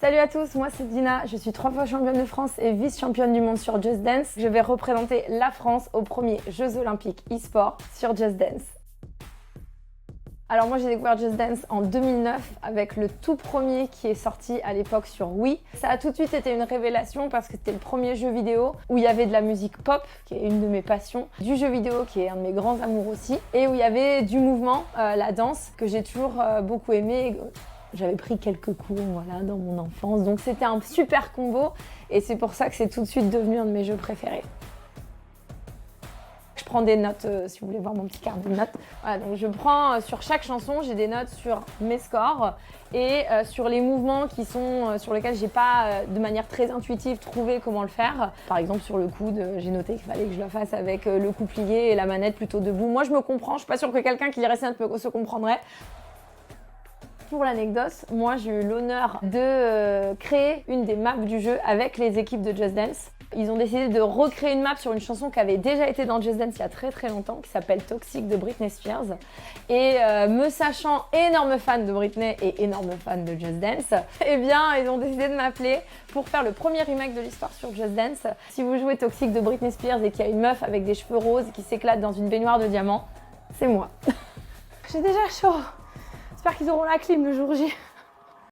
Salut à tous, moi c'est Dina, je suis 3 fois championne de France et vice-championne du monde sur Just Dance. Je vais représenter la France aux premiers Jeux Olympiques e-sport sur Just Dance. Alors moi j'ai découvert Just Dance en 2009 avec le tout premier qui est sorti à l'époque sur Wii. Ça a tout de suite été une révélation parce que c'était le premier jeu vidéo où il y avait de la musique pop, qui est une de mes passions, du jeu vidéo qui est un de mes grands amours aussi, et où il y avait du mouvement, la danse, que j'ai toujours beaucoup aimé. J'avais pris quelques cours voilà, dans mon enfance, donc c'était un super combo et c'est pour ça que c'est tout de suite devenu un de mes jeux préférés. Je prends des notes, si vous voulez voir mon petit carnet de notes. Voilà, donc je prends sur chaque chanson, j'ai des notes sur mes scores et sur les mouvements qui sont sur lesquels j'ai pas de manière très intuitive trouvé comment le faire. Par exemple sur le coude, j'ai noté qu'il fallait que je le fasse avec le cou plié et la manette plutôt debout. Moi je me comprends, je suis pas sûre que quelqu'un qui lirait ça se comprendrait. Pour l'anecdote, moi j'ai eu l'honneur de créer une des maps du jeu avec les équipes de Just Dance. Ils ont décidé de recréer une map sur une chanson qui avait déjà été dans Just Dance il y a très longtemps, qui s'appelle Toxic de Britney Spears. Et me sachant énorme fan de Britney et énorme fan de Just Dance, eh bien ils ont décidé de m'appeler pour faire le premier remake de l'histoire sur Just Dance. Si vous jouez Toxic de Britney Spears et qu'il y a une meuf avec des cheveux roses qui s'éclate dans une baignoire de diamants, c'est moi. J'ai déjà chaud. J'espère qu'ils auront la clim le jour J.